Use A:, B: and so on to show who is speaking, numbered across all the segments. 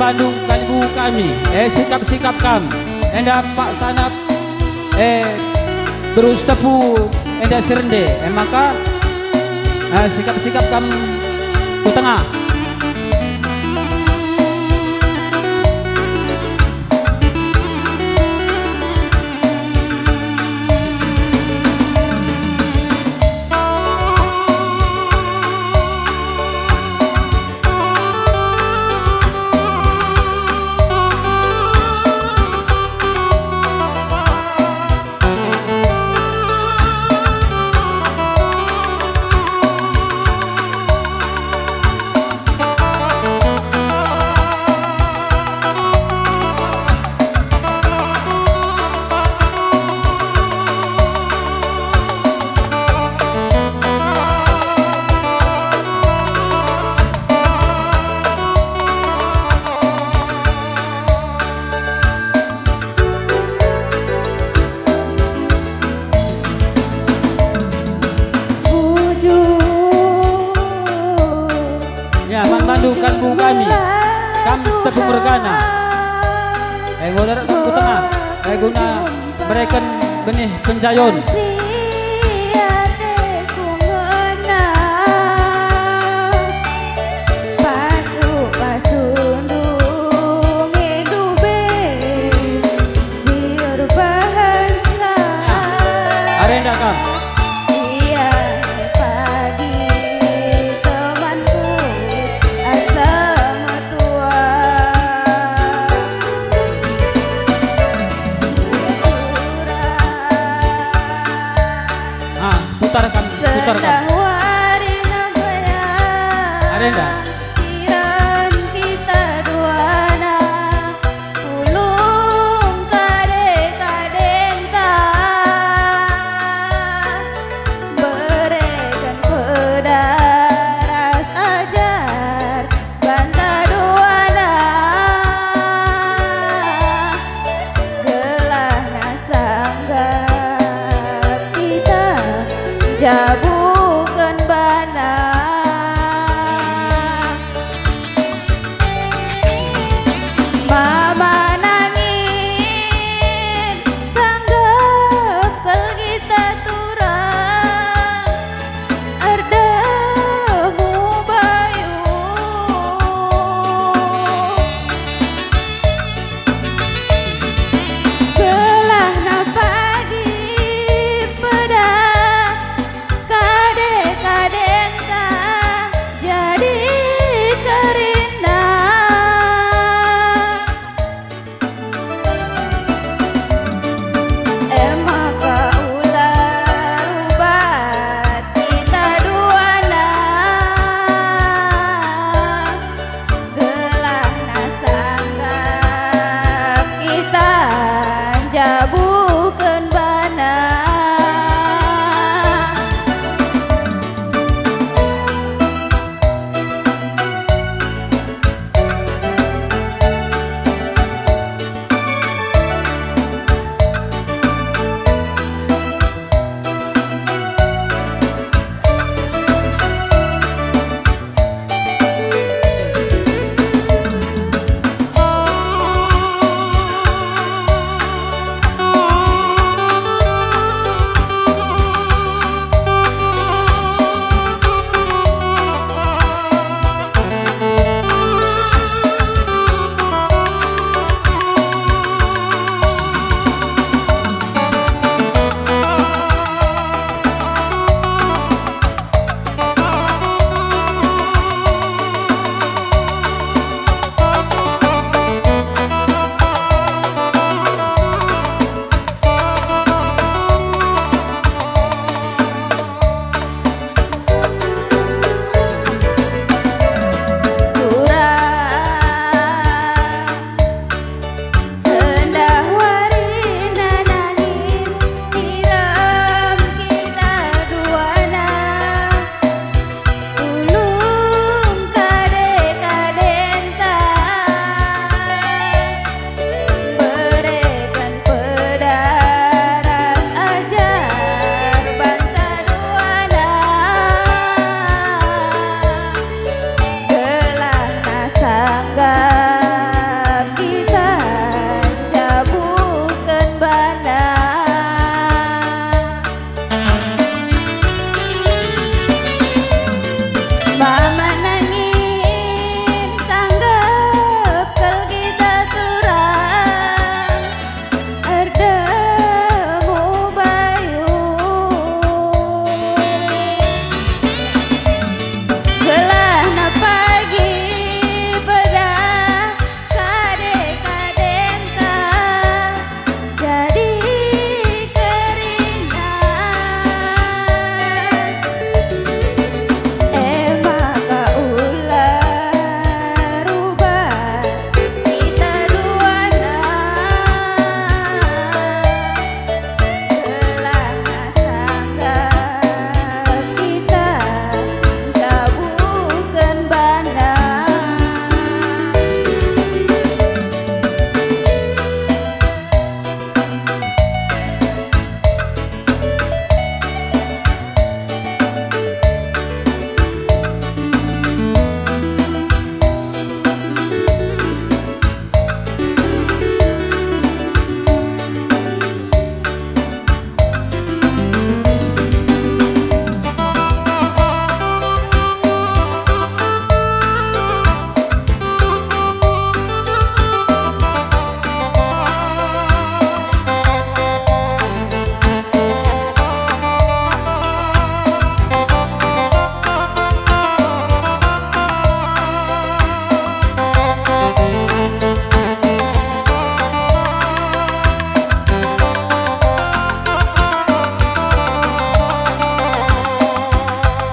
A: Bandung kalbu kami, sikap-sikap kami, enda Pak Sanap, terus tepu, enda serende, maka sikap-sikap kami ke tengah. Bandung kalbu kami setepu mergana ngodarat ke tengah guna berikan benih penjayon arenda kam putarkan arenda
B: Jiran kita duana ulung kadenta berikan pedaras ajar banta duana gelah nasanggap kita jabukan bana mama nangin sanggap kal kita turang ardamu bayu gelah napadi pada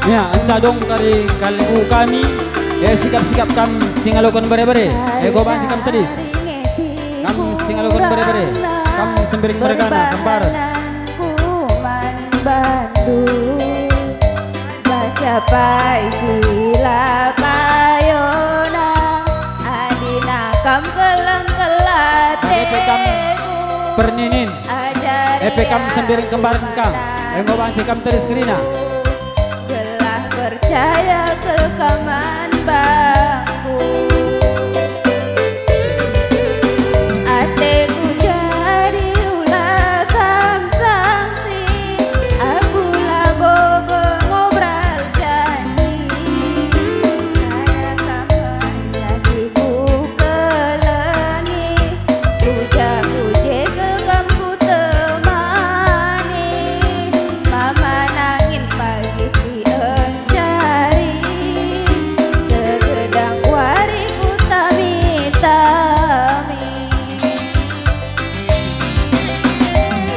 A: Ya, encadong kari kalbu kami. Sikap-sikap kam singalokon bare-bare. Ego bang sikam tedis. Kam singalokon bare-bare. Kam sembiring mergana kembar.
B: Bandung Siapa sila payona Adina kam keleng kelate
A: Perninin kam sembiring kembaran kam. Ego bang sikam tedis kerina.
B: Telah percaya kelekaman bangku Ateku jadi ulah kam sanksi Aku lah bobo ngobrol janji Saya kam kasihku kelengi Pujaku jekel kamku temani Mama nangin pagi si encari Segedang wariku tami-tami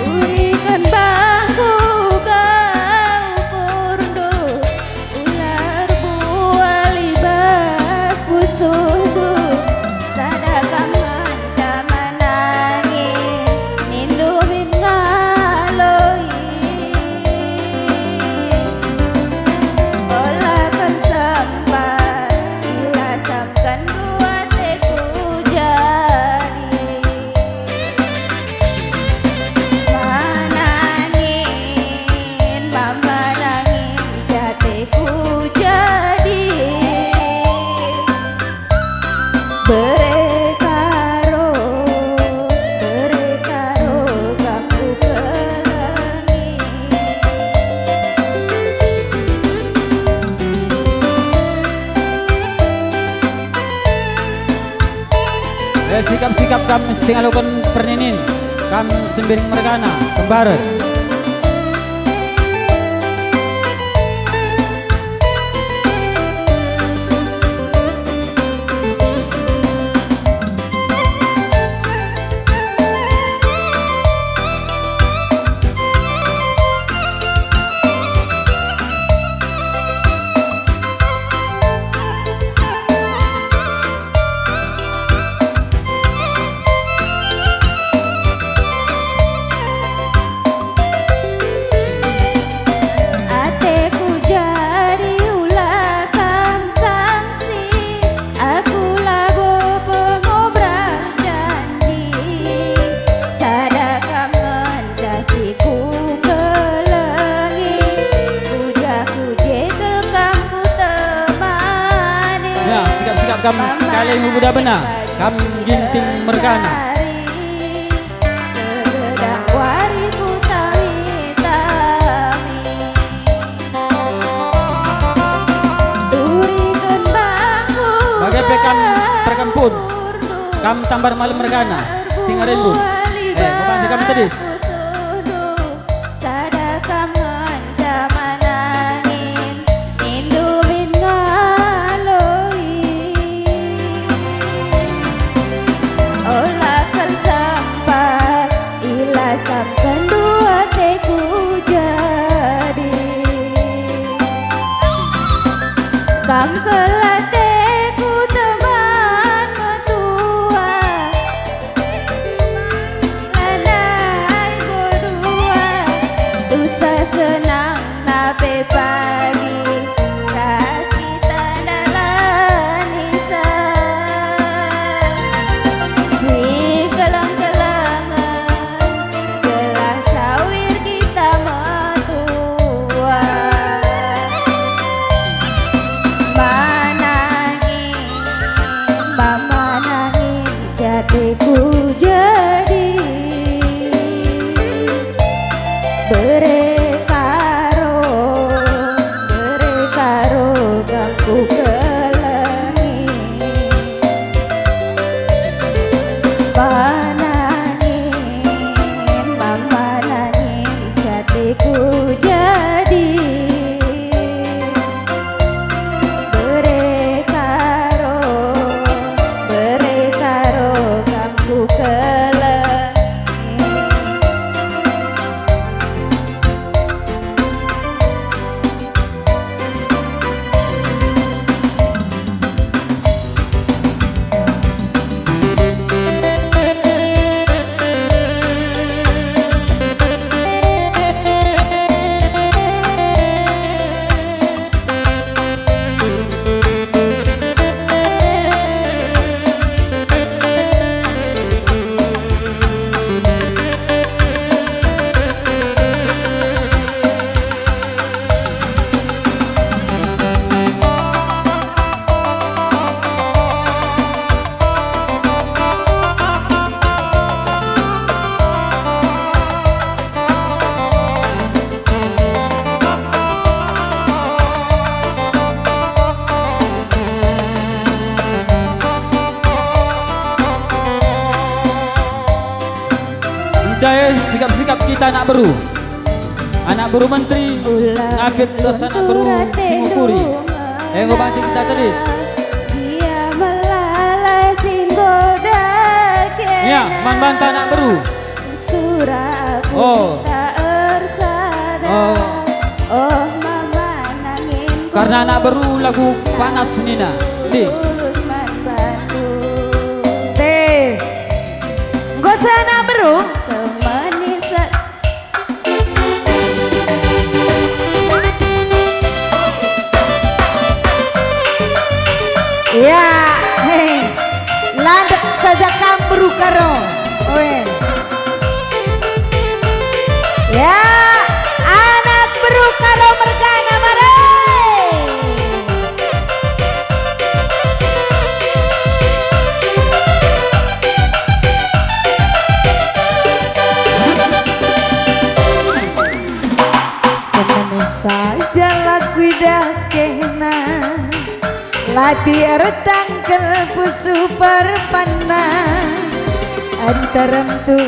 B: Urikan bangku kau kurdu Ular buali bakku sudu Sadakam ancaman angin Nindumin ngaloi Olakan sempat Ilasamkan dua teku jadi Manangin Mama nangin Siateku jadi Berekaro Kamu kelengi
A: Sikap-sikap kam singalokon perninin. Kam sembiring mergana kembar.
B: Ateku jadi ulah kam sanksi Aku lah bobo ngobrol janji Sadakam ngendasiku kelengi Pujaku jekel kamku temani
A: Ya, sikap-sikap kam kali muda benar. Kam ginting mergana.
B: Segedang wariku tami-tami Turikan bangku
A: Bagai pekam perkempun. Kam tambar malam mergana. Singarenbun. Kau sikam tedis.
B: Sadakam ancaman angin Nindumin ngaloi Olakan sempat Ilasamkan dua teku jadi Kam kelateku teman metua Lanai berdua Susah senang nape pagi Ras kita dalam nisan Si kelang-kelangan Gelah cawir kita metua Manangin Mama nangin Siateku jadi Berekaro Gangku kelengi Manangin Mama nangin Siateku jadi Berekaro Gangku kelengi
A: kita anak beru. Anak beru menteri ngapit terus anak beru Singapura. Gobang sing kita tadis.
B: Dia melalai singgoda kena.
A: Ya, man banta anak beru.
B: Suraku
A: Oh.
B: tak ersada. Oh mama nangin.
A: Karena anak beru lagu panas Nina. Di.
B: Tulus membantu.
C: Tes. Gak usah anak beru.
B: Semanis
C: Ya, hei, landak saja kamu karo, oe. Ya, anak beru karo mergana mare. Semenit saja lagu dah kena. Lati ertang kelpusu perpana antarem tu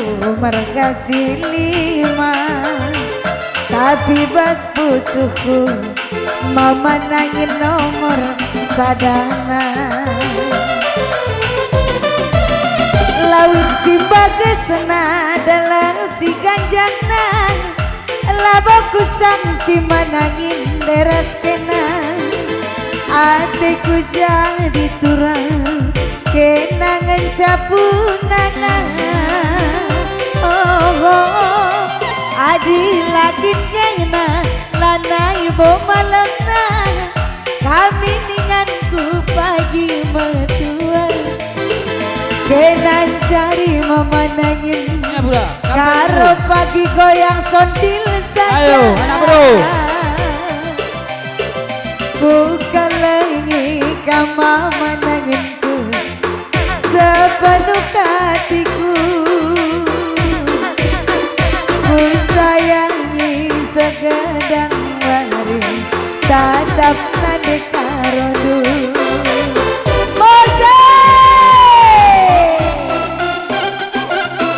C: mergasi lima tapi bas pusuku mama nangin nomor sadana laut si bagesna dalam si ganjana laboku sang si manangin deras kena Atiku jadi turang kenangan capunana oh adi lagi kena lana ibu malamna kami ninganku pagi mertua kenan cari mama nangin
A: Ya Bura.
C: karo pagi goyang sondil saja
A: Ayo anak bro.
C: Ku kalangi kama menanginku sepenuh hatiku ku sayangi segedang hari tatap nade karodu Mose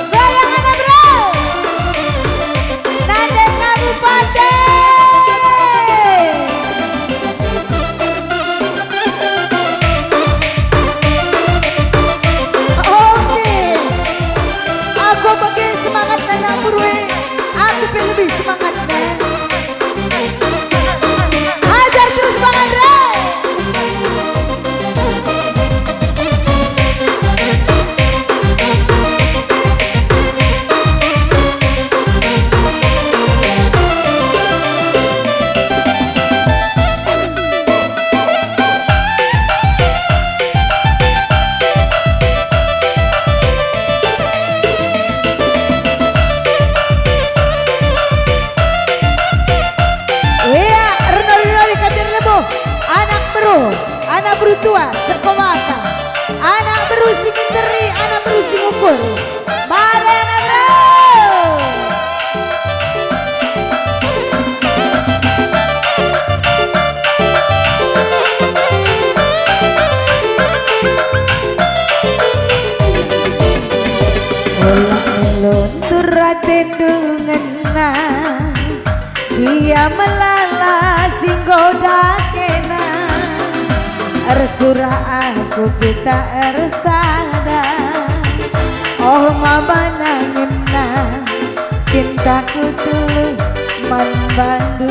C: goyang anak bro nade kabupaten lebih semangat men. Hajar terus Bang Andre. Anak beru tua, sekomata. Anak beru si minteri, anak beru si ngukur. Bale anak beru. Ulang luntur tendungan dia melala singgoda kena Ersura aku kita ersada Oh mama nangina cintaku tulus membantu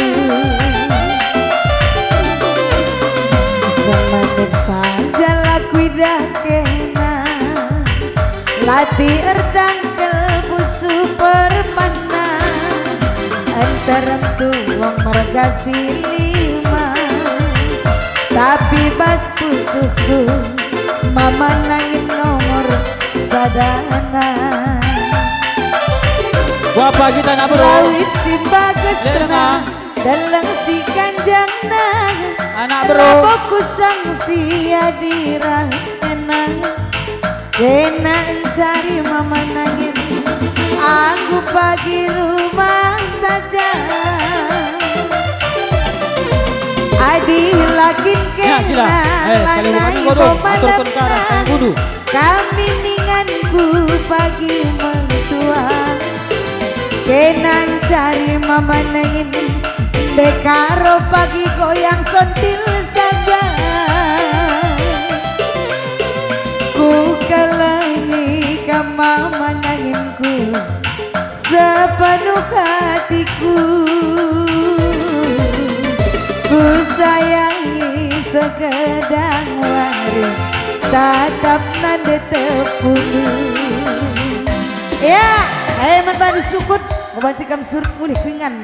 C: Semenit saja laku dah kena Lati erdang kelbusu permana Antarem tuang mergasi lima Tapi bas pusuhku mama nangin nomor sadana
A: Wapa kita anak bro.
C: Lawit si bagesna dalang si kanjana
A: Anak bro.
C: Laboku sang si adirasena Kena cari mama nangin Aku pagi rumah saja Adi lakin
A: Ya gila. Kalau bukan kodok aturkan ke arah yang kudu.
C: Kami ninganku pagi mentua Kenan cari mama nangin dekaro pagi goyang sontil saja. Ku kelangi ke mama nanginku sepenuh hatiku. Ku sayangi sekedang wari tatap nande tepunu. Ya, man bani sukut, mabancikam surut mulih kuingan.